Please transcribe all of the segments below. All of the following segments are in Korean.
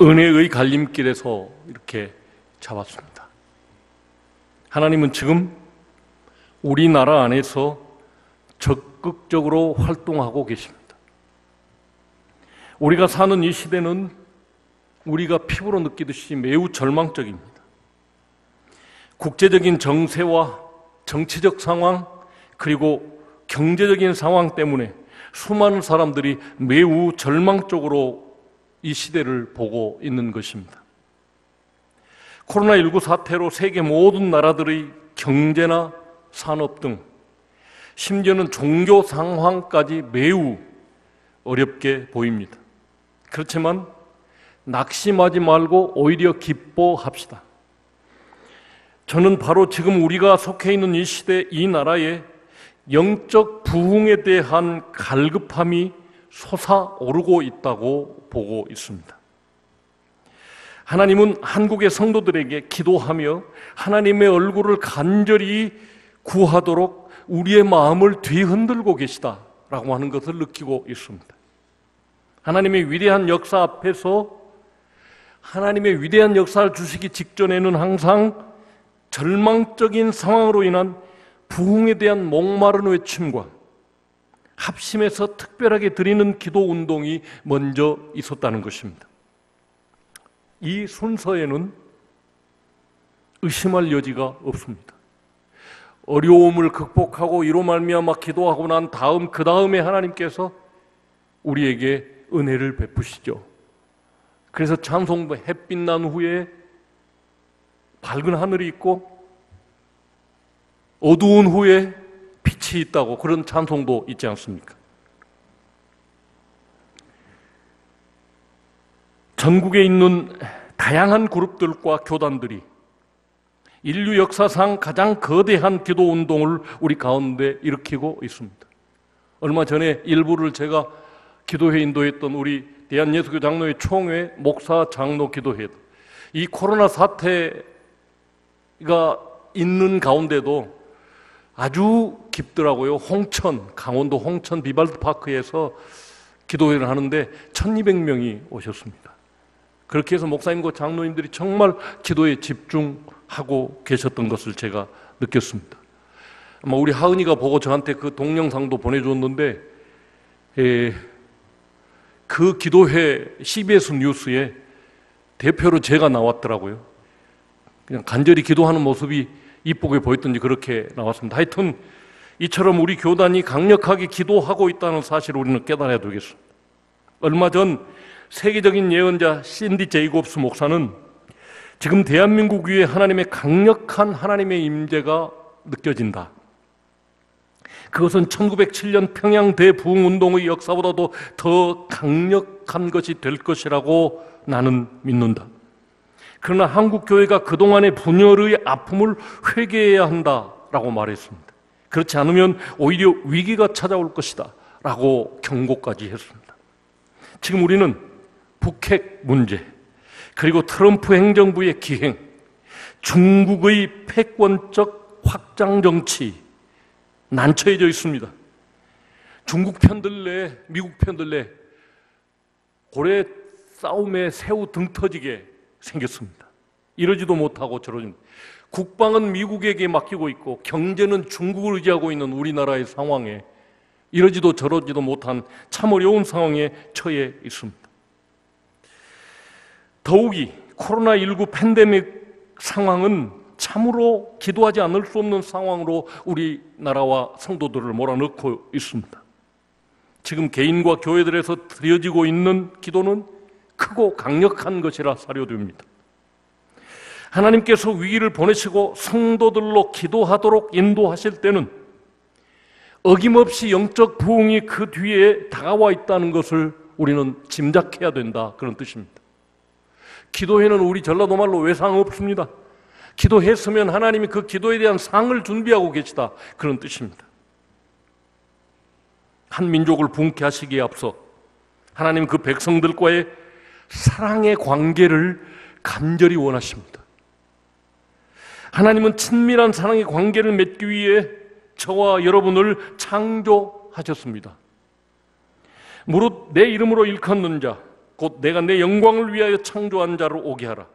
은혜의 갈림길에서 이렇게 잡았습니다. 하나님은 지금 우리나라 안에서 적극적으로 활동하고 계십니다. 우리가 사는 이 시대는 우리가 피부로 느끼듯이 매우 절망적입니다. 국제적인 정세와 정치적 상황 그리고 경제적인 상황 때문에 수많은 사람들이 매우 절망적으로 이 시대를 보고 있는 것입니다. 코로나19 사태로 세계 모든 나라들의 경제나 산업 등 심지어는 종교 상황까지 매우 어렵게 보입니다. 그렇지만 낙심하지 말고 오히려 기뻐합시다. 저는 바로 지금 우리가 속해 있는 이 시대, 이 나라에 영적 부흥에 대한 갈급함이 솟아오르고 있다고 보고 있습니다. 하나님은 한국의 성도들에게 기도하며 하나님의 얼굴을 간절히 구하도록 우리의 마음을 뒤흔들고 계시다라고 하는 것을 느끼고 있습니다. 하나님의 위대한 역사 앞에서 하나님의 위대한 역사를 주시기 직전에는 항상 절망적인 상황으로 인한 부흥에 대한 목마른 외침과 합심해서 특별하게 드리는 기도 운동이 먼저 있었다는 것입니다. 이 순서에는 의심할 여지가 없습니다. 어려움을 극복하고 이로 말미암아 기도하고 난 다음 그 다음에 하나님께서 우리에게 은혜를 베푸시죠. 그래서 찬송도 햇빛 난 후에 밝은 하늘이 있고 어두운 후에 빛이 있다고 그런 찬송도 있지 않습니까? 전국에 있는 다양한 그룹들과 교단들이 인류 역사상 가장 거대한 기도 운동을 우리 가운데 일으키고 있습니다. 얼마 전에 일부를 제가 기도회 인도했던 우리 대한예수교 장로회 총회 목사 장로 기도회, 이 코로나 사태가 있는 가운데도 아주 깊더라고요. 홍천, 강원도 홍천 비발드 파크에서 기도회를 하는데 1200명이 오셨습니다. 그렇게 해서 목사님과 장로님들이 정말 기도에 집중하고 계셨던 것을 제가 느꼈습니다. 아마 우리 하은이가 보고 저한테 그 동영상도 보내줬는데 그 기도회 CBS 뉴스에 대표로 제가 나왔더라고요. 그냥 간절히 기도하는 모습이 이쁘게 보였던지 그렇게 나왔습니다. 하여튼 이처럼 우리 교단이 강력하게 기도하고 있다는 사실을 우리는 깨달아야 되겠습니다. 얼마 전 세계적인 예언자 신디 제이콥스 목사는 지금 대한민국 위에 하나님의 강력한 하나님의 임재가 느껴진다. 그것은 1907년 평양 대부흥운동의 역사보다도 더 강력한 것이 될 것이라고 나는 믿는다. 그러나 한국교회가 그동안의 분열의 아픔을 회개해야 한다라고 말했습니다. 그렇지 않으면 오히려 위기가 찾아올 것이다 라고 경고까지 했습니다. 지금 우리는 북핵 문제, 그리고 트럼프 행정부의 기행, 중국의 패권적 확장 정치 난처해져 있습니다. 중국 편들래, 미국 편들래 고래 싸움에 새우 등 터지게 생겼습니다. 이러지도 못하고 저러지. 국방은 미국에게 맡기고 있고 경제는 중국을 의지하고 있는 우리나라의 상황에 이러지도 저러지도 못한 참 어려운 상황에 처해 있습니다. 더욱이 코로나19 팬데믹 상황은 참으로 기도하지 않을 수 없는 상황으로 우리나라와 성도들을 몰아넣고 있습니다. 지금 개인과 교회들에서 드려지고 있는 기도는 크고 강력한 것이라 사료됩니다. 하나님께서 위기를 보내시고 성도들로 기도하도록 인도하실 때는 어김없이 영적 부흥이 그 뒤에 다가와 있다는 것을 우리는 짐작해야 된다, 그런 뜻입니다. 기도회는 우리 전라도 말로 외상 없습니다. 기도했으면 하나님이 그 기도에 대한 상을 준비하고 계시다, 그런 뜻입니다. 한 민족을 부흥케 하시기에 앞서 하나님 그 백성들과의 사랑의 관계를 간절히 원하십니다. 하나님은 친밀한 사랑의 관계를 맺기 위해 저와 여러분을 창조하셨습니다. 무릇 내 이름으로 일컫는 자 곧 내가 내 영광을 위하여 창조한 자를 오게 하라.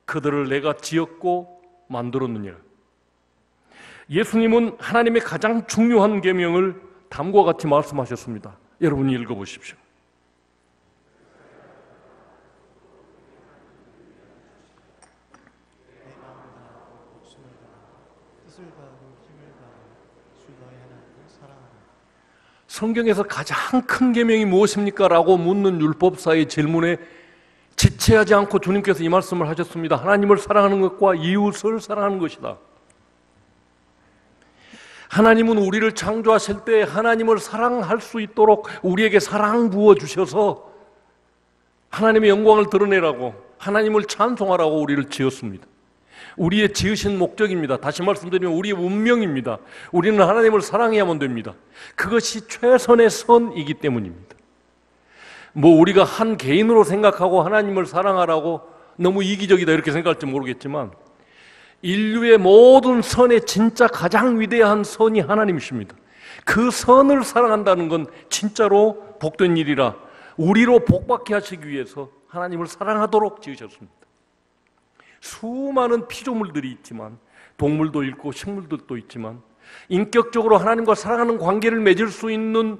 그들을 내가 지었고 만들었느니라. 예수님은 하나님의 가장 중요한 계명을 다음과 같이 말씀하셨습니다. 여러분이 읽어보십시오. 성경에서 가장 큰 계명이 무엇입니까? 라고 묻는 율법사의 질문에 지체하지 않고 주님께서 이 말씀을 하셨습니다. 하나님을 사랑하는 것과 이웃을 사랑하는 것이다. 하나님은 우리를 창조하실 때 하나님을 사랑할 수 있도록 우리에게 사랑 부어주셔서 하나님의 영광을 드러내라고, 하나님을 찬송하라고 우리를 지었습니다. 우리의 지으신 목적입니다. 다시 말씀드리면 우리의 운명입니다. 우리는 하나님을 사랑해야만 됩니다. 그것이 최선의 선이기 때문입니다. 우리가 한 개인으로 생각하고 하나님을 사랑하라고 너무 이기적이다 이렇게 생각할지 모르겠지만 인류의 모든 선의 진짜 가장 위대한 선이 하나님이십니다. 그 선을 사랑한다는 건 진짜로 복된 일이라 우리로 복받게 하시기 위해서 하나님을 사랑하도록 지으셨습니다. 수많은 피조물들이 있지만, 동물도 있고 식물들도 있지만, 인격적으로 하나님과 사랑하는 관계를 맺을 수 있는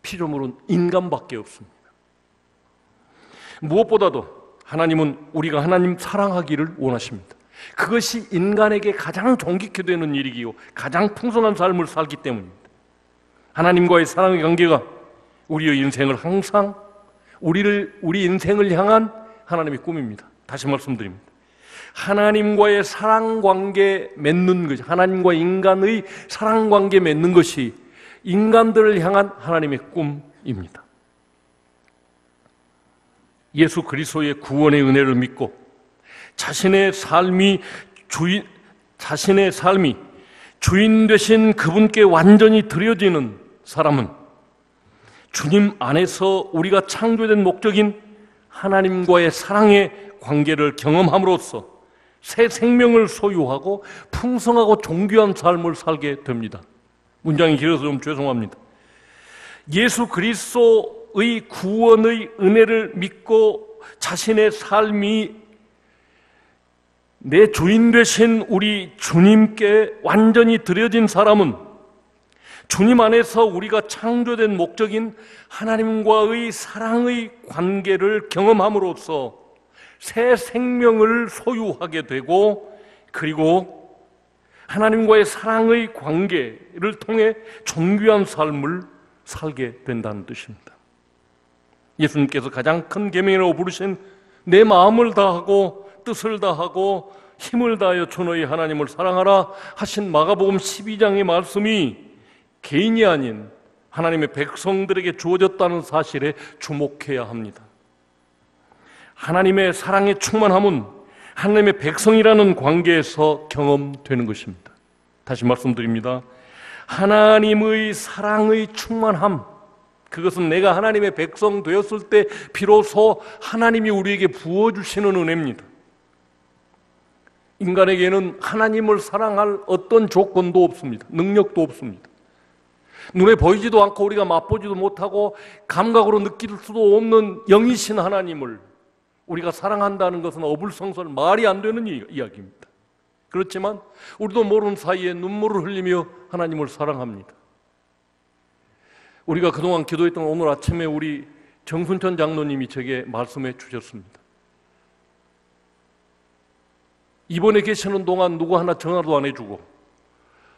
피조물은 인간밖에 없습니다. 무엇보다도 하나님은 우리가 하나님 사랑하기를 원하십니다. 그것이 인간에게 가장 존귀케 되는 일이기요 가장 풍성한 삶을 살기 때문입니다. 하나님과의 사랑의 관계가 우리의 인생을 항상 우리 인생을 향한 하나님의 꿈입니다. 다시 말씀드립니다. 하나님과의 사랑관계 맺는 것이, 하나님과 인간의 사랑관계 맺는 것이 인간들을 향한 하나님의 꿈입니다. 예수 그리스도의 구원의 은혜를 믿고 자신의 삶이 주인 되신 그분께 완전히 드려지는 사람은 주님 안에서 우리가 창조된 목적인 하나님과의 사랑의 관계를 경험함으로써 새 생명을 소유하고 풍성하고 존귀한 삶을 살게 됩니다. 문장이 길어서 좀 죄송합니다. 예수 그리스도의 구원의 은혜를 믿고 자신의 삶이 내 주인 되신 우리 주님께 완전히 드려진 사람은 주님 안에서 우리가 창조된 목적인 하나님과의 사랑의 관계를 경험함으로써 새 생명을 소유하게 되고, 그리고 하나님과의 사랑의 관계를 통해 존귀한 삶을 살게 된다는 뜻입니다. 예수님께서 가장 큰 계명이라고 부르신 내 마음을 다하고 뜻을 다하고 힘을 다하여 주 너희 하나님을 사랑하라 하신 마가복음 12장의 말씀이 개인이 아닌 하나님의 백성들에게 주어졌다는 사실에 주목해야 합니다. 하나님의 사랑의 충만함은 하나님의 백성이라는 관계에서 경험되는 것입니다. 다시 말씀드립니다. 하나님의 사랑의 충만함, 그것은 내가 하나님의 백성 되었을 때 비로소 하나님이 우리에게 부어주시는 은혜입니다. 인간에게는 하나님을 사랑할 어떤 조건도 없습니다. 능력도 없습니다. 눈에 보이지도 않고 우리가 맛보지도 못하고 감각으로 느낄 수도 없는 영이신 하나님을 우리가 사랑한다는 것은 어불성설, 말이 안 되는 이야기입니다. 그렇지만 우리도 모르는 사이에 눈물을 흘리며 하나님을 사랑합니다. 우리가 그동안 기도했던 오늘 아침에 우리 정순천 장로님이 제게 말씀해 주셨습니다. 입원해 계시는 동안 누구 하나 전화도 안 해주고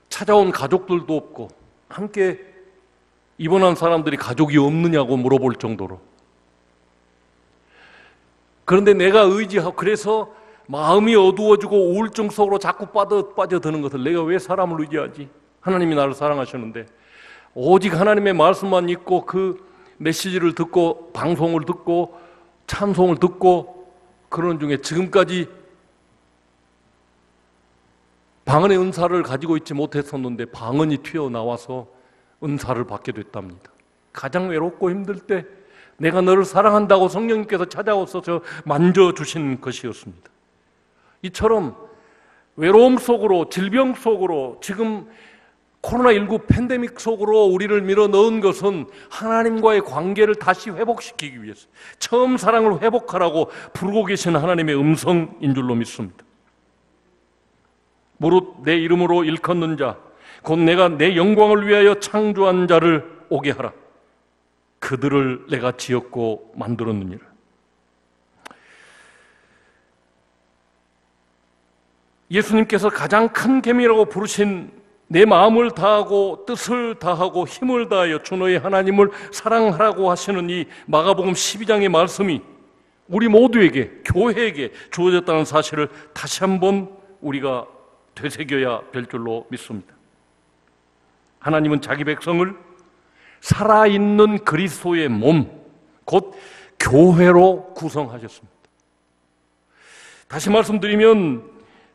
찾아온 가족들도 없고 함께 입원한 사람들이 가족이 없느냐고 물어볼 정도로. 그런데 내가 의지하고, 그래서 마음이 어두워지고 우울증 속으로 자꾸 빠져드는 것을 내가 왜 사람을 의지하지? 하나님이 나를 사랑하시는데 오직 하나님의 말씀만 읽고 그 메시지를 듣고 방송을 듣고 찬송을 듣고 그런 중에 지금까지 방언의 은사를 가지고 있지 못했었는데 방언이 튀어나와서 은사를 받게 됐답니다. 가장 외롭고 힘들 때 내가 너를 사랑한다고 성령님께서 찾아오셔서 만져주신 것이었습니다. 이처럼 외로움 속으로, 질병 속으로, 지금 코로나19 팬데믹 속으로 우리를 밀어넣은 것은 하나님과의 관계를 다시 회복시키기 위해서 처음 사랑을 회복하라고 부르고 계신 하나님의 음성인 줄로 믿습니다. 무릇 내 이름으로 일컫는 자 곧 내가 내 영광을 위하여 창조한 자를 오게 하라. 그들을 내가 지었고 만들었느니라. 예수님께서 가장 큰 계명이라고 부르신 내 마음을 다하고 뜻을 다하고 힘을 다하여 주 너의 하나님을 사랑하라고 하시는 이 마가복음 12장의 말씀이 우리 모두에게, 교회에게 주어졌다는 사실을 다시 한번 우리가 되새겨야 될 줄로 믿습니다. 하나님은 자기 백성을 살아있는 그리스도의 몸, 곧 교회로 구성하셨습니다. 다시 말씀드리면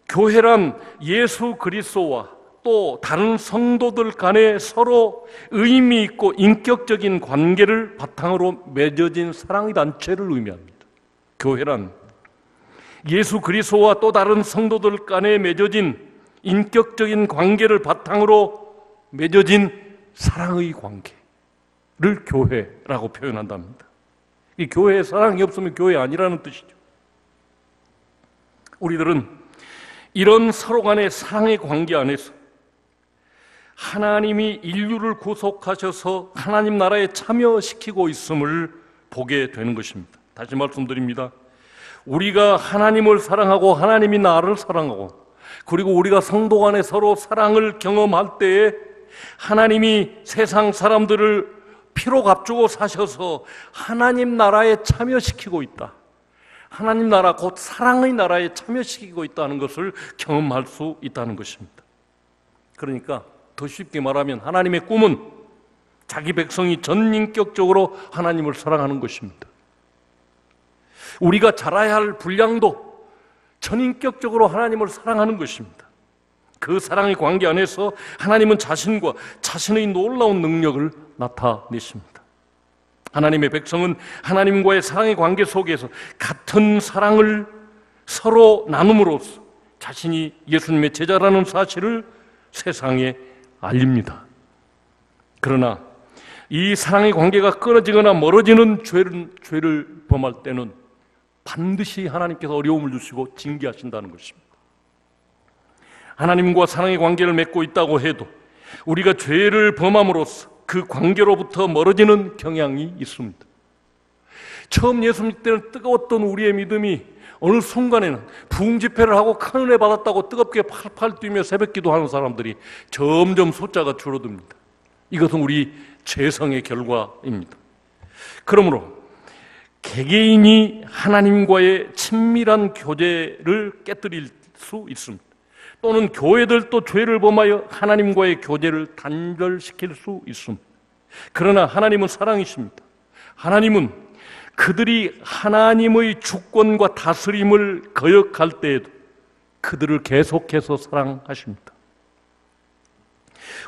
교회란 예수 그리스도와 또 다른 성도들 간에 서로 의미 있고 인격적인 관계를 바탕으로 맺어진 사랑의 단체를 의미합니다. 교회란 예수 그리스도와 또 다른 성도들 간에 맺어진 인격적인 관계를 바탕으로 맺어진 사랑의 관계를 교회라고 표현한답니다. 이 교회에 사랑이 없으면 교회 아니라는 뜻이죠. 우리들은 이런 서로 간의 사랑의 관계 안에서 하나님이 인류를 구속하셔서 하나님 나라에 참여시키고 있음을 보게 되는 것입니다. 다시 말씀드립니다. 우리가 하나님을 사랑하고 하나님이 나를 사랑하고 그리고 우리가 성도 간에 서로 사랑을 경험할 때에 하나님이 세상 사람들을 피로 값주고 사셔서 하나님 나라에 참여시키고 있다. 하나님 나라 곧 사랑의 나라에 참여시키고 있다는 것을 경험할 수 있다는 것입니다. 그러니까 더 쉽게 말하면 하나님의 꿈은 자기 백성이 전인격적으로 하나님을 사랑하는 것입니다. 우리가 자라야 할 분량도 전인격적으로 하나님을 사랑하는 것입니다. 그 사랑의 관계 안에서 하나님은 자신과 자신의 놀라운 능력을 나타내십니다. 하나님의 백성은 하나님과의 사랑의 관계 속에서 같은 사랑을 서로 나눔으로써 자신이 예수님의 제자라는 사실을 세상에 알립니다. 그러나 이 사랑의 관계가 끊어지거나 멀어지는 죄를 범할 때는 반드시 하나님께서 어려움을 주시고 징계하신다는 것입니다. 하나님과 사랑의 관계를 맺고 있다고 해도 우리가 죄를 범함으로써 그 관계로부터 멀어지는 경향이 있습니다. 처음 예수 믿을 때는 뜨거웠던 우리의 믿음이 어느 순간에는 부흥 집회를 하고 큰 은혜 받았다고 뜨겁게 팔팔 뛰며 새벽 기도하는 사람들이 점점 숫자가 줄어듭니다. 이것은 우리 죄성의 결과입니다. 그러므로 개개인이 하나님과의 친밀한 교제를 깨뜨릴 수 있습니다. 또는 교회들도 죄를 범하여 하나님과의 교제를 단절시킬 수 있습니다. 그러나 하나님은 사랑이십니다. 하나님은 그들이 하나님의 주권과 다스림을 거역할 때에도 그들을 계속해서 사랑하십니다.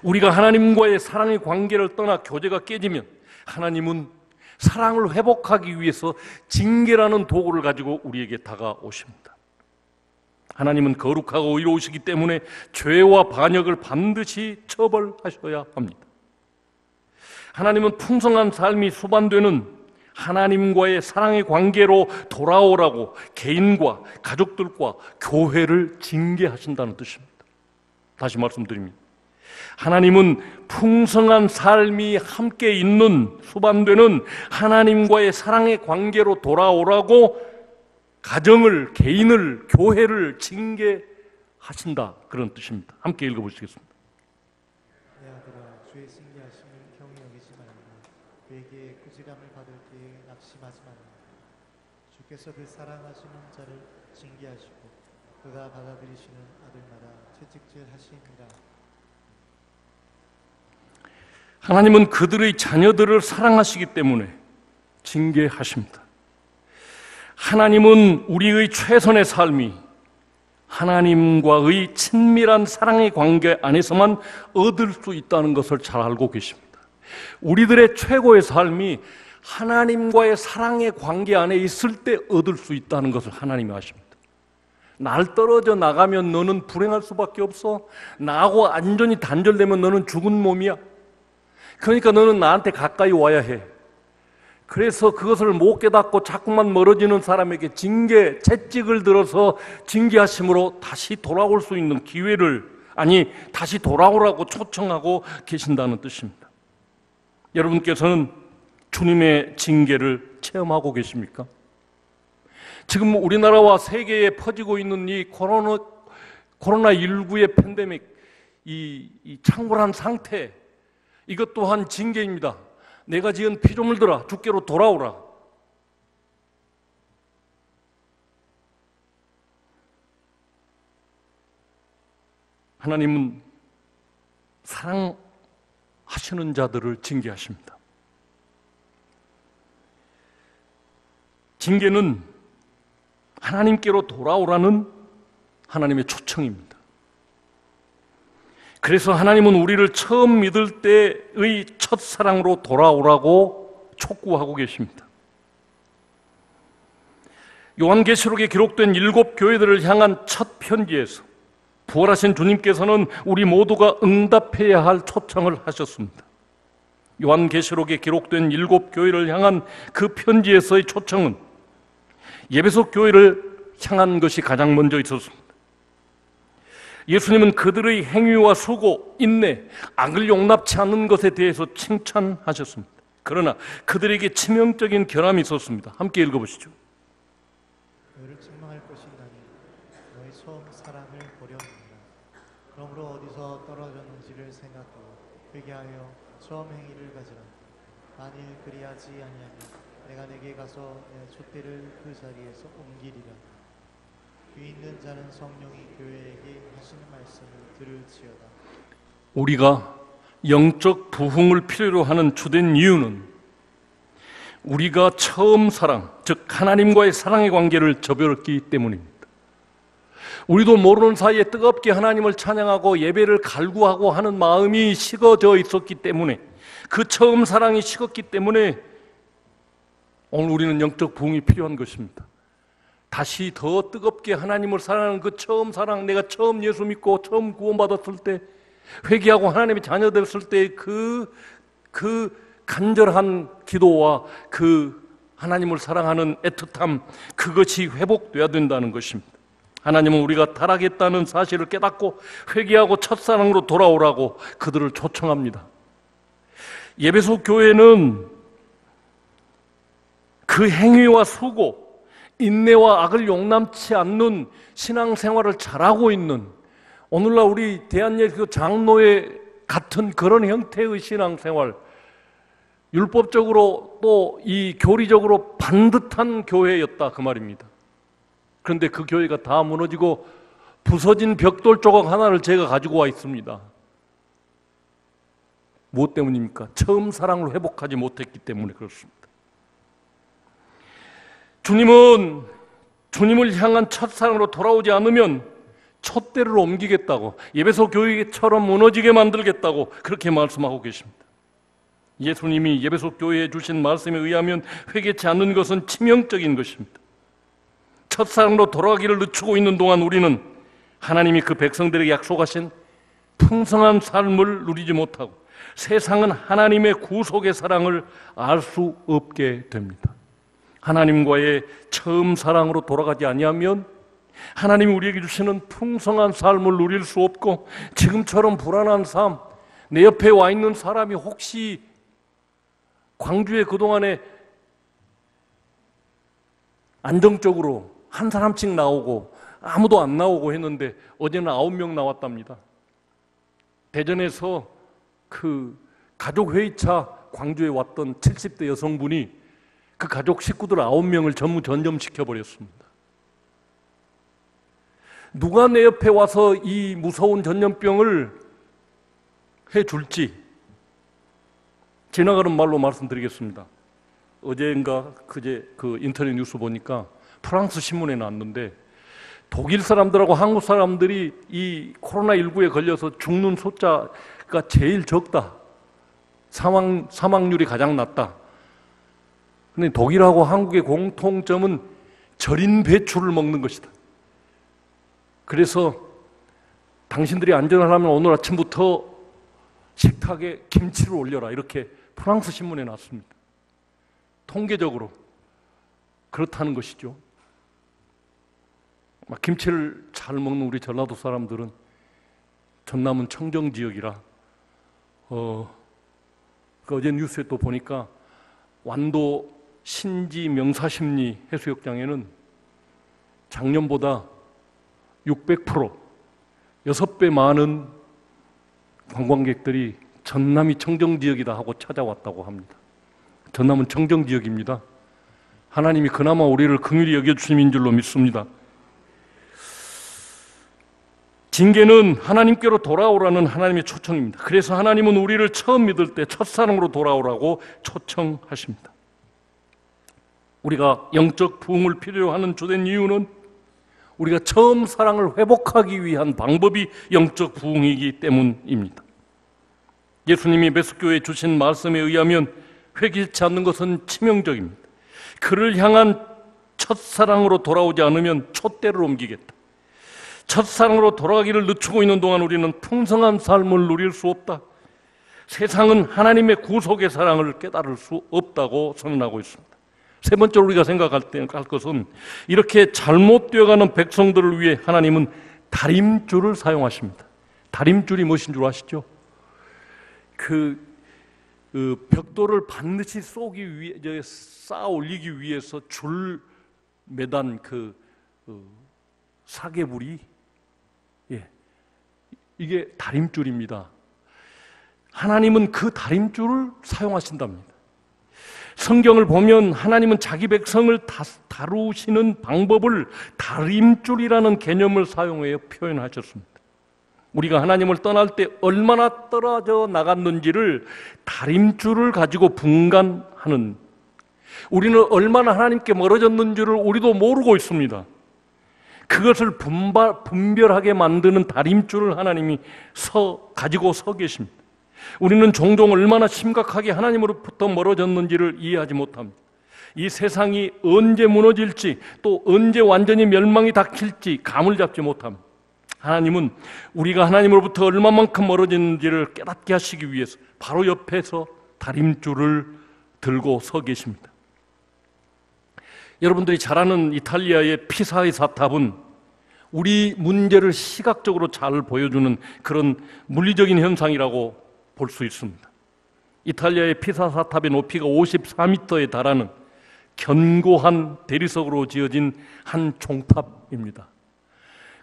우리가 하나님과의 사랑의 관계를 떠나 교제가 깨지면 하나님은 사랑을 회복하기 위해서 징계라는 도구를 가지고 우리에게 다가오십니다. 하나님은 거룩하고 의로우시기 때문에 죄와 반역을 반드시 처벌하셔야 합니다. 하나님은 풍성한 삶이 수반되는 하나님과의 사랑의 관계로 돌아오라고 개인과 가족들과 교회를 징계하신다는 뜻입니다. 다시 말씀드립니다. 하나님은 풍성한 삶이 함께 있는 수반되는 하나님과의 사랑의 관계로 돌아오라고 가정을, 개인을, 교회를 징계하신다, 그런 뜻입니다. 함께 읽어보시겠습니다. 내 아들아, 주의 징계하심을 경히 여기지 말고 그에게 꾸지람을 받을 때에 낙심하지 말라. 주께서 그 사랑하시는 자를 징계하시고 그가 받아들이시는 아들마다 채찍질하시니라. 하나님은 그들의 자녀들을 사랑하시기 때문에 징계하십니다. 하나님은 우리의 최선의 삶이 하나님과의 친밀한 사랑의 관계 안에서만 얻을 수 있다는 것을 잘 알고 계십니다. 우리들의 최고의 삶이 하나님과의 사랑의 관계 안에 있을 때 얻을 수 있다는 것을 하나님이 아십니다. 날 떨어져 나가면 너는 불행할 수밖에 없어. 나하고 완전히 단절되면 너는 죽은 몸이야. 그러니까 너는 나한테 가까이 와야 해. 그래서 그것을 못 깨닫고 자꾸만 멀어지는 사람에게 징계, 채찍을 들어서 징계하심으로 다시 돌아올 수 있는 기회를, 아니 다시 돌아오라고 초청하고 계신다는 뜻입니다. 여러분께서는 주님의 징계를 체험하고 계십니까? 지금 우리나라와 세계에 퍼지고 있는 이 코로나19의 팬데믹, 이 창궐한 상태, 이것 또한 징계입니다. 내가 지은 피조물들아 주께로 돌아오라. 하나님은 사랑하시는 자들을 징계하십니다. 징계는 하나님께로 돌아오라는 하나님의 초청입니다. 그래서 하나님은 우리를 처음 믿을 때의 첫사랑으로 돌아오라고 촉구하고 계십니다. 요한계시록에 기록된 7 교회들을 향한 첫 편지에서 부활하신 주님께서는 우리 모두가 응답해야 할 초청을 하셨습니다. 요한계시록에 기록된 7 교회를 향한 그 편지에서의 초청은 에베소 교회를 향한 것이 가장 먼저 있었습니다. 예수님은 그들의 행위와 수고, 인내, 악을 용납치 않는 것에 대해서 칭찬하셨습니다. 그러나 그들에게 치명적인 결함이 있었습니다. 함께 읽어보시죠. 너를 책망할 것이 있나니 너의 처음 사랑을 버렸느니라. 그러므로 어디서 떨어졌는지를 생각하고 회개하여 처음 행위를 가지라. 만일 그리하지 아니하면 내가 내게 가서 내 촛대를 그 자리에서 옮기리라. 귀 있는 자는 성령이 교회에게 하시는 말씀을 들을지어다. 우리가 영적 부흥을 필요로 하는 주된 이유는 우리가 처음 사랑, 즉 하나님과의 사랑의 관계를 저버렸기 때문입니다. 우리도 모르는 사이에 뜨겁게 하나님을 찬양하고 예배를 갈구하고 하는 마음이 식어져 있었기 때문에, 그 처음 사랑이 식었기 때문에 오늘 우리는 영적 부흥이 필요한 것입니다. 다시 더 뜨겁게 하나님을 사랑하는 그 처음 사랑, 내가 처음 예수 믿고 처음 구원받았을 때, 회개하고 하나님의 자녀 됐을 때 그 간절한 기도와 그 하나님을 사랑하는 애틋함, 그것이 회복돼야 된다는 것입니다. 하나님은 우리가 타락했다는 사실을 깨닫고 회개하고 첫사랑으로 돌아오라고 그들을 초청합니다. 에베소 교회는 그 행위와 수고, 인내와 악을 용납치 않는 신앙생활을 잘하고 있는, 오늘날 우리 대한예수 장로회 같은 그런 형태의 신앙생활, 율법적으로 또 이 교리적으로 반듯한 교회였다, 그 말입니다. 그런데 그 교회가 다 무너지고 부서진 벽돌 조각 하나를 제가 가지고 와 있습니다. 무엇 때문입니까? 처음 사랑을 회복하지 못했기 때문에 그렇습니다. 주님은 주님을 향한 첫사랑으로 돌아오지 않으면 촛대를 옮기겠다고, 에베소 교회처럼 무너지게 만들겠다고 그렇게 말씀하고 계십니다. 예수님이 에베소 교회에 주신 말씀에 의하면 회개치 않는 것은 치명적인 것입니다. 첫사랑으로 돌아가기를 늦추고 있는 동안 우리는 하나님이 그 백성들에게 약속하신 풍성한 삶을 누리지 못하고 세상은 하나님의 구속의 사랑을 알 수 없게 됩니다. 하나님과의 처음 사랑으로 돌아가지 아니하면 하나님이 우리에게 주시는 풍성한 삶을 누릴 수 없고, 지금처럼 불안한 삶, 내 옆에 와 있는 사람이 혹시 광주에 그동안에 안정적으로 한 사람씩 나오고 아무도 안 나오고 했는데 어제는 9명 나왔답니다. 대전에서 그 가족회의차 광주에 왔던 70대 여성분이 그 가족 식구들 9명을 전부 전염시켜버렸습니다. 누가 내 옆에 와서 이 무서운 전염병을 해줄지, 지나가는 말로 말씀드리겠습니다. 어제인가 그제 그 인터넷 뉴스 보니까 프랑스 신문에 나왔는데, 독일 사람들하고 한국 사람들이 이 코로나19에 걸려서 죽는 숫자가 제일 적다, 사망률이 가장 낮다. 근데 독일하고 한국의 공통점은 절인 배추를 먹는 것이다. 그래서 당신들이 안전하려면 오늘 아침부터 식탁에 김치를 올려라, 이렇게 프랑스 신문에 났습니다. 통계적으로 그렇다는 것이죠. 김치를 잘 먹는 우리 전라도 사람들은 전남은 청정 지역이라 어제 뉴스에 또 보니까 완도 신지 명사심리 해수욕장에는 작년보다 600% 6배 많은 관광객들이 전남이 청정지역이다 하고 찾아왔다고 합니다. 전남은 청정지역입니다. 하나님이 그나마 우리를 긍휼히 여겨주심인 줄로 믿습니다. 징계는 하나님께로 돌아오라는 하나님의 초청입니다. 그래서 하나님은 우리를 처음 믿을 때 첫사랑으로 돌아오라고 초청하십니다. 우리가 영적 부흥을 필요로 하는 주된 이유는 우리가 처음 사랑을 회복하기 위한 방법이 영적 부흥이기 때문입니다. 예수님이 메스교에 주신 말씀에 의하면 회개치 않는 것은 치명적입니다. 그를 향한 첫사랑으로 돌아오지 않으면 촛대를 옮기겠다. 첫사랑으로 돌아가기를 늦추고 있는 동안 우리는 풍성한 삶을 누릴 수 없다. 세상은 하나님의 구속의 사랑을 깨달을 수 없다고 선언하고 있습니다. 세 번째로 우리가 생각할 것은 이렇게 잘못되어가는 백성들을 위해 하나님은 다림줄을 사용하십니다. 다림줄이 무엇인 줄 아시죠? 벽돌을 반드시 쌓아 올리기 위해서 줄 매단 사계불이, 이게 다림줄입니다. 하나님은 그 다림줄을 사용하신답니다. 성경을 보면 하나님은 자기 백성을 다루시는 방법을 다림줄이라는 개념을 사용하여 표현하셨습니다. 우리가 하나님을 떠날 때 얼마나 떨어져 나갔는지를 다림줄을 가지고 분간하는, 우리는 얼마나 하나님께 멀어졌는지를 우리도 모르고 있습니다. 그것을 분별하게 만드는 다림줄을 하나님이 가지고 서 계십니다. 우리는 종종 얼마나 심각하게 하나님으로부터 멀어졌는지를 이해하지 못합니다. 이 세상이 언제 무너질지, 또 언제 완전히 멸망이 닥칠지 감을 잡지 못합니다. 하나님은 우리가 하나님으로부터 얼마만큼 멀어졌는지를 깨닫게 하시기 위해서 바로 옆에서 다림줄을 들고 서 계십니다. 여러분들이 잘 아는 이탈리아의 피사의 사탑은 우리 문제를 시각적으로 잘 보여주는 그런 물리적인 현상이라고 볼 수 있습니다. 이탈리아의 피사 사탑의 높이가 54m에 달하는 견고한 대리석으로 지어진 한 종탑입니다.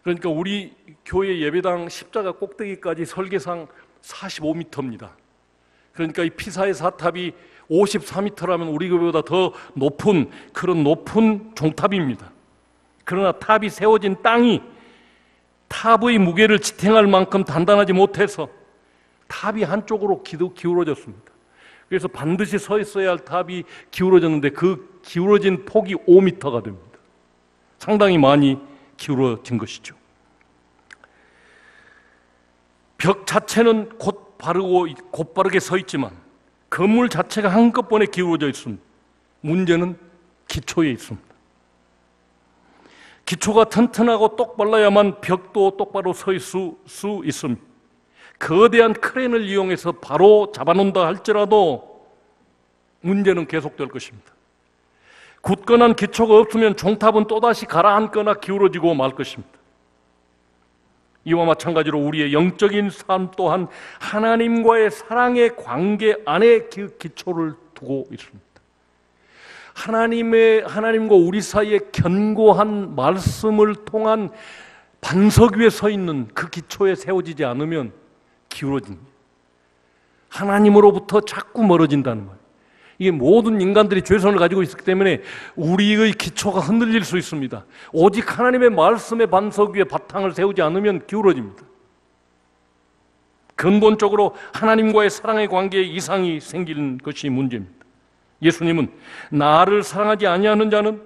그러니까 우리 교회 예배당 십자가 꼭대기까지 설계상 45m입니다. 그러니까 이 피사의 사탑이 54m라면 우리 교회보다 더 높은 그런 높은 종탑입니다. 그러나 탑이 세워진 땅이 탑의 무게를 지탱할 만큼 단단하지 못해서 탑이 한쪽으로 기울어졌습니다. 그래서 반드시 서 있어야 할 탑이 기울어졌는데 그 기울어진 폭이 5m가 됩니다. 상당히 많이 기울어진 것이죠. 벽 자체는 곧바르게 서 있지만 건물 자체가 한꺼번에 기울어져 있습니다. 문제는 기초에 있습니다. 기초가 튼튼하고 똑발라야만 벽도 똑바로 서 있을 수 있습니다. 거대한 크레인을 이용해서 바로 잡아놓는다 할지라도 문제는 계속될 것입니다. 굳건한 기초가 없으면 종탑은 또다시 가라앉거나 기울어지고 말 것입니다. 이와 마찬가지로 우리의 영적인 삶 또한 하나님과의 사랑의 관계 안에 그 기초를 두고 있습니다. 하나님과 우리 사이에 견고한 말씀을 통한 반석 위에 서 있는 그 기초에 세워지지 않으면 기울어집니다. 하나님으로부터 자꾸 멀어진다는 거예요. 이게 모든 인간들이 죄선을 가지고 있기 때문에 우리의 기초가 흔들릴 수 있습니다. 오직 하나님의 말씀의 반석 위에 바탕을 세우지 않으면 기울어집니다. 근본적으로 하나님과의 사랑의 관계에 이상이 생기는 것이 문제입니다. 예수님은 나를 사랑하지 아니하는 자는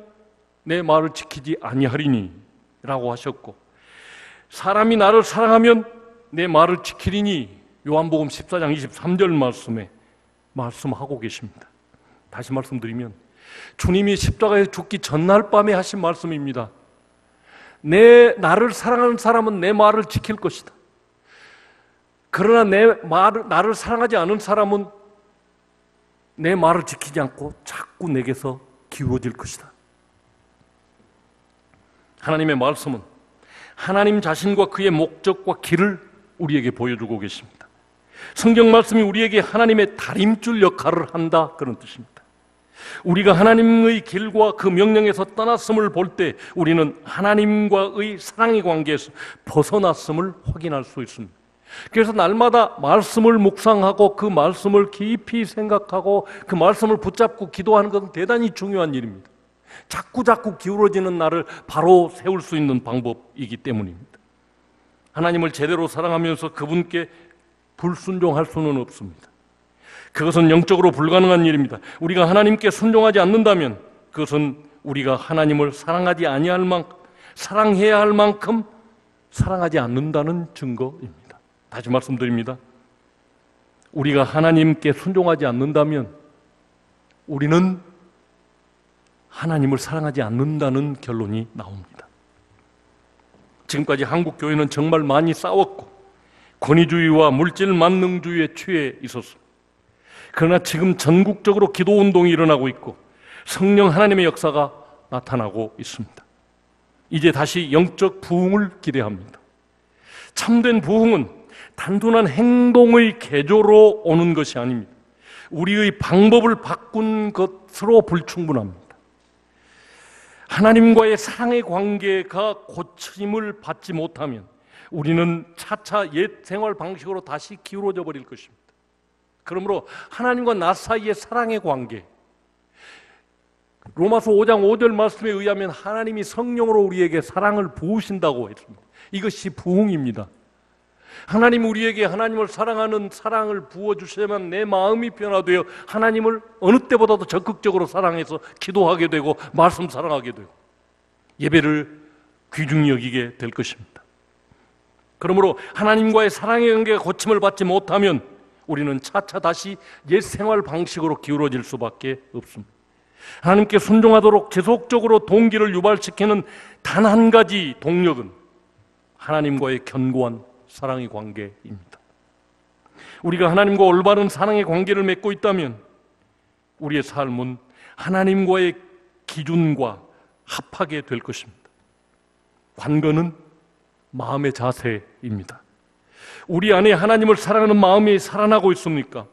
내 말을 지키지 아니하리니 라고 하셨고, 사람이 나를 사랑하면 내 말을 지키리니 요한복음 14장 23절 말씀에 말씀하고 계십니다. 다시 말씀드리면 주님이 십자가에 죽기 전날 밤에 하신 말씀입니다. 나를 사랑하는 사람은 내 말을 지킬 것이다. 그러나 나를 사랑하지 않은 사람은 내 말을 지키지 않고 자꾸 내게서 기울어질 것이다. 하나님의 말씀은 하나님 자신과 그의 목적과 길을 우리에게 보여주고 계십니다. 성경 말씀이 우리에게 하나님의 다림줄 역할을 한다, 그런 뜻입니다. 우리가 하나님의 길과 그 명령에서 떠났음을 볼 때 우리는 하나님과의 사랑의 관계에서 벗어났음을 확인할 수 있습니다. 그래서 날마다 말씀을 묵상하고 그 말씀을 깊이 생각하고 그 말씀을 붙잡고 기도하는 것은 대단히 중요한 일입니다. 자꾸 기울어지는 나를 바로 세울 수 있는 방법이기 때문입니다. 하나님을 제대로 사랑하면서 그분께 불순종할 수는 없습니다. 그것은 영적으로 불가능한 일입니다. 우리가 하나님께 순종하지 않는다면 그것은 우리가 하나님을 사랑하지 아니할 만큼, 사랑해야 할 만큼 사랑하지 않는다는 증거입니다. 다시 말씀드립니다. 우리가 하나님께 순종하지 않는다면 우리는 하나님을 사랑하지 않는다는 결론이 나옵니다. 지금까지 한국 교회는 정말 많이 싸웠고 권위주의와 물질 만능주의에 취해 있었습니다. 그러나 지금 전국적으로 기도운동이 일어나고 있고 성령 하나님의 역사가 나타나고 있습니다. 이제 다시 영적 부흥을 기대합니다. 참된 부흥은 단순한 행동의 개조로 오는 것이 아닙니다. 우리의 방법을 바꾼 것으로 불충분합니다. 하나님과의 사랑의 관계가 고침을 받지 못하면 우리는 차차 옛 생활 방식으로 다시 기울어져 버릴 것입니다. 그러므로 하나님과 나 사이의 사랑의 관계, 로마서 5장 5절 말씀에 의하면 하나님이 성령으로 우리에게 사랑을 부으신다고 했습니다. 이것이 부흥입니다. 하나님 우리에게 하나님을 사랑하는 사랑을 부어주시면 내 마음이 변화되어 하나님을 어느 때보다도 적극적으로 사랑해서 기도하게 되고 말씀 사랑하게 되고 예배를 귀중히 여기게 될 것입니다. 그러므로 하나님과의 사랑의 관계가 고침을 받지 못하면 우리는 차차 다시 옛 생활 방식으로 기울어질 수밖에 없습니다. 하나님께 순종하도록 지속적으로 동기를 유발시키는 단 한 가지 동력은 하나님과의 견고한 사랑의 관계입니다. 우리가 하나님과 올바른 사랑의 관계를 맺고 있다면 우리의 삶은 하나님과의 기준과 합하게 될 것입니다. 관건은 마음의 자세입니다. 우리 안에 하나님을 사랑하는 마음이 살아나고 있습니까?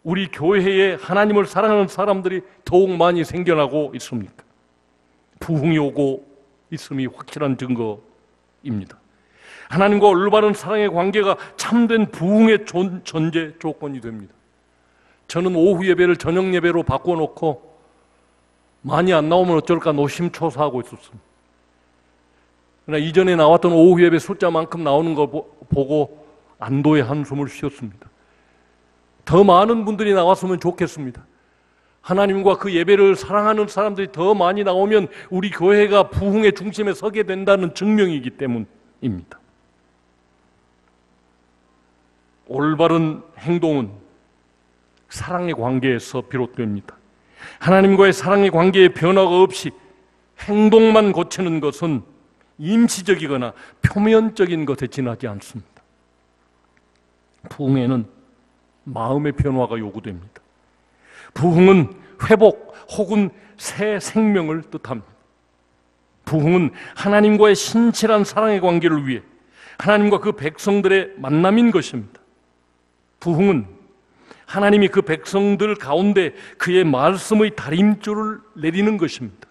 우리 교회에 하나님을 사랑하는 사람들이 더욱 많이 생겨나고 있습니까? 부흥이 오고 있음이 확실한 증거입니다. 하나님과 올바른 사랑의 관계가 참된 부흥의 전제 조건이 됩니다. 저는 오후 예배를 저녁 예배로 바꿔놓고 많이 안 나오면 어쩔까 노심초사하고 있었습니다. 그러나 이전에 나왔던 오후 예배 숫자만큼 나오는 거 보고 안도의 한숨을 쉬었습니다. 더 많은 분들이 나왔으면 좋겠습니다. 하나님과 그 예배를 사랑하는 사람들이 더 많이 나오면 우리 교회가 부흥의 중심에 서게 된다는 증명이기 때문입니다. 올바른 행동은 사랑의 관계에서 비롯됩니다. 하나님과의 사랑의 관계에 변화가 없이 행동만 고치는 것은 임시적이거나 표면적인 것에 지나지 않습니다. 부흥에는 마음의 변화가 요구됩니다. 부흥은 회복 혹은 새 생명을 뜻합니다. 부흥은 하나님과의 신실한 사랑의 관계를 위해 하나님과 그 백성들의 만남인 것입니다. 부흥은 하나님이 그 백성들 가운데 그의 말씀의 다림줄을 내리는 것입니다.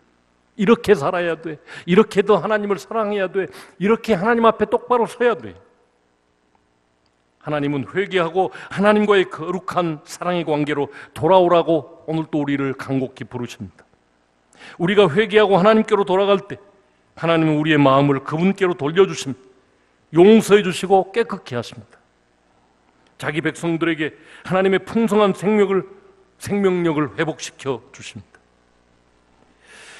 이렇게 살아야 돼. 이렇게 더 하나님을 사랑해야 돼. 이렇게 하나님 앞에 똑바로 서야 돼. 하나님은 회개하고 하나님과의 거룩한 사랑의 관계로 돌아오라고 오늘 또 우리를 간곡히 부르십니다. 우리가 회개하고 하나님께로 돌아갈 때 하나님은 우리의 마음을 그분께로 돌려주십니다. 용서해 주시고 깨끗게 하십니다. 자기 백성들에게 하나님의 풍성한 생명력을 회복시켜 주십니다.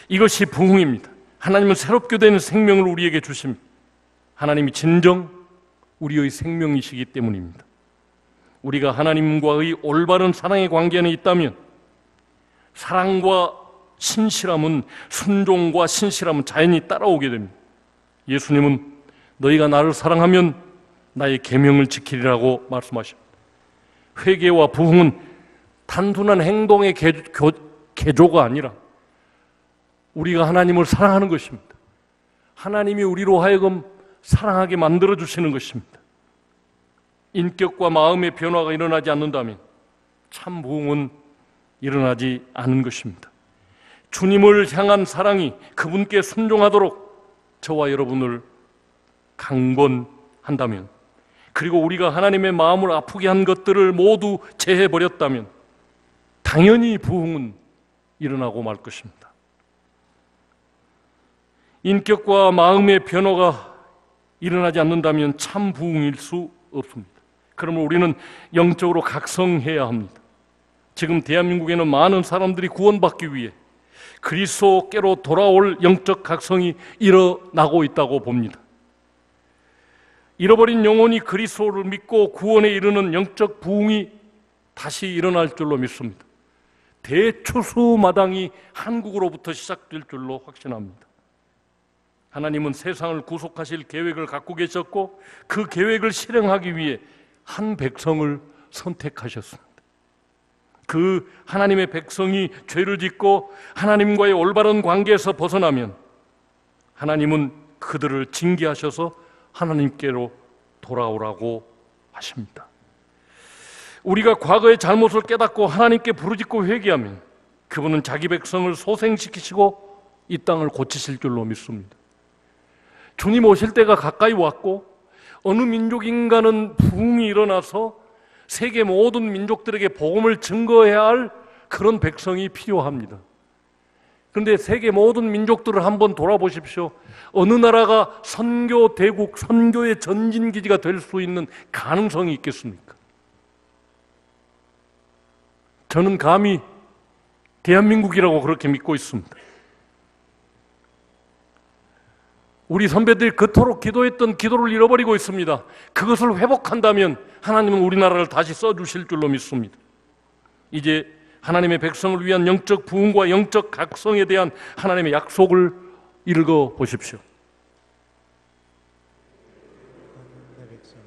이것이 부흥입니다. 하나님은 새롭게 되는 생명을 우리에게 주십니다. 하나님이 진정 우리의 생명이시기 때문입니다. 우리가 하나님과의 올바른 사랑의 관계 안에 있다면 사랑과 신실함은, 순종과 신실함은 자연히 따라오게 됩니다. 예수님은 너희가 나를 사랑하면 나의 계명을 지키리라고 말씀하십니다. 회개와 부흥은 단순한 행동의 개조가 아니라 우리가 하나님을 사랑하는 것입니다. 하나님이 우리로 하여금 사랑하게 만들어 주시는 것입니다. 인격과 마음의 변화가 일어나지 않는다면 참 부흥은 일어나지 않은 것입니다. 주님을 향한 사랑이 그분께 순종하도록 저와 여러분을 강권한다면, 그리고 우리가 하나님의 마음을 아프게 한 것들을 모두 제해버렸다면 당연히 부흥은 일어나고 말 것입니다. 인격과 마음의 변화가 일어나지 않는다면 참 부흥일 수 없습니다. 그러면 우리는 영적으로 각성해야 합니다. 지금 대한민국에는 많은 사람들이 구원받기 위해 그리스도께로 돌아올 영적 각성이 일어나고 있다고 봅니다. 잃어버린 영혼이 그리스도를 믿고 구원에 이르는 영적 부흥이 다시 일어날 줄로 믿습니다. 대추수 마당이 한국으로부터 시작될 줄로 확신합니다. 하나님은 세상을 구속하실 계획을 갖고 계셨고 그 계획을 실행하기 위해 한 백성을 선택하셨습니다. 그 하나님의 백성이 죄를 짓고 하나님과의 올바른 관계에서 벗어나면 하나님은 그들을 징계하셔서 하나님께로 돌아오라고 하십니다. 우리가 과거의 잘못을 깨닫고 하나님께 부르짖고 회개하면 그분은 자기 백성을 소생시키시고 이 땅을 고치실 줄로 믿습니다. 주님 오실 때가 가까이 왔고 어느 민족인가는 부흥이 일어나서 세계 모든 민족들에게 복음을 증거해야 할 그런 백성이 필요합니다. 그런데 세계 모든 민족들을 한번 돌아보십시오. 어느 나라가 선교 대국, 선교의 전진기지가 될 수 있는 가능성이 있겠습니까? 저는 감히 대한민국이라고 그렇게 믿고 있습니다. 우리 선배들이 그토록 기도했던 기도를 잃어버리고 있습니다. 그것을 회복한다면 하나님은 우리나라를 다시 써주실 줄로 믿습니다. 이제 하나님의 백성을 위한 영적 부흥과 영적 각성에 대한 하나님의 약속을 읽어보십시오. 내 백성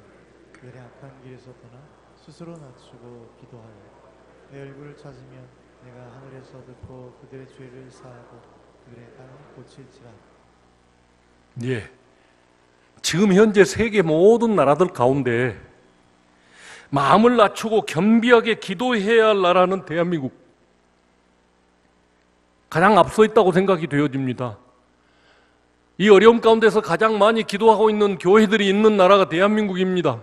열의 악한 길에서 떠나 스스로 낮추고 기도하여 내 얼굴을 찾으면 내가 하늘에서 듣고 그들의 죄를 사하고 그들의 땅을 고칠지라. 예, 지금 현재 세계 모든 나라들 가운데 마음을 낮추고 겸비하게 기도해야 할 나라는 대한민국, 가장 앞서 있다고 생각이 되어집니다. 이 어려움 가운데서 가장 많이 기도하고 있는 교회들이 있는 나라가 대한민국입니다.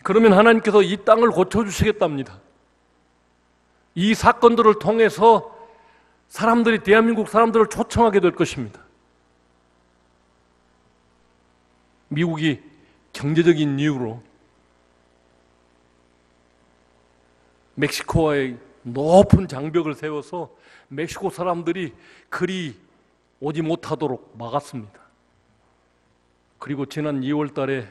그러면 하나님께서 이 땅을 고쳐주시겠답니다. 이 사건들을 통해서 사람들이 대한민국 사람들을 초청하게 될 것입니다. 미국이 경제적인 이유로 멕시코와의 높은 장벽을 세워서 멕시코 사람들이 그리 오지 못하도록 막았습니다. 그리고 지난 2월 달에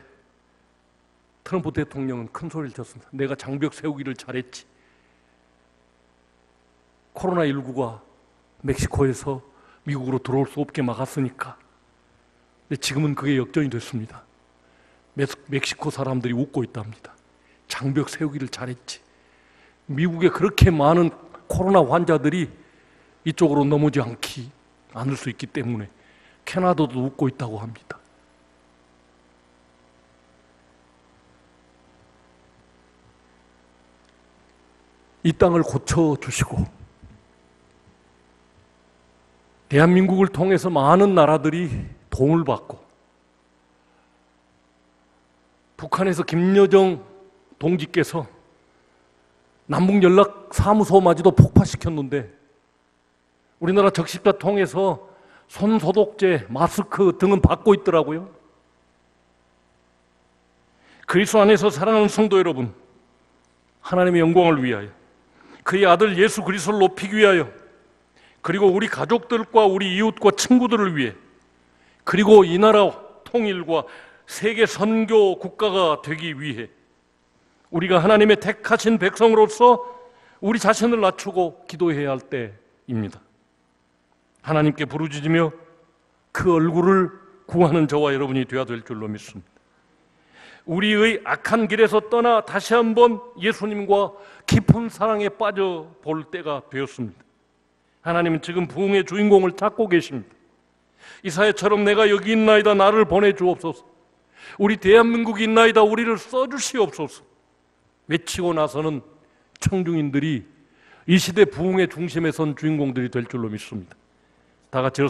트럼프 대통령은 큰 소리를 쳤습니다. 내가 장벽 세우기를 잘했지. 코로나19가 멕시코에서 미국으로 들어올 수 없게 막았으니까. 근데 지금은 그게 역전이 됐습니다. 멕시코 사람들이 웃고 있답니다. 장벽 세우기를 잘했지. 미국에 그렇게 많은 코로나 환자들이 이쪽으로 넘어오지 않을 수 있기 때문에 캐나다도 웃고 있다고 합니다. 이 땅을 고쳐주시고 대한민국을 통해서 많은 나라들이 도움을 받고 북한에서 김여정 동지께서 남북연락사무소마저도 폭파시켰는데 우리나라 적십자 통해서 손소독제, 마스크 등은 받고 있더라고요. 그리스도 안에서 사랑하는 성도 여러분, 하나님의 영광을 위하여, 그의 아들 예수 그리스도를 높이기 위하여, 그리고 우리 가족들과 우리 이웃과 친구들을 위해, 그리고 이 나라 통일과 세계 선교 국가가 되기 위해 우리가 하나님의 택하신 백성으로서 우리 자신을 낮추고 기도해야 할 때입니다. 하나님께 부르짖으며 그 얼굴을 구하는 저와 여러분이 되어야 될 줄로 믿습니다. 우리의 악한 길에서 떠나 다시 한번 예수님과 깊은 사랑에 빠져 볼 때가 되었습니다. 하나님은 지금 부흥의 주인공을 찾고 계십니다. 이사야처럼 내가 여기 있나이다 나를 보내주옵소서, 우리 대한민국이 있나이다 우리를 써주시옵소서 외치고 나서는 청중인들이 이 시대 부흥의 중심에 선 주인공들이 될 줄로 믿습니다. 다 같이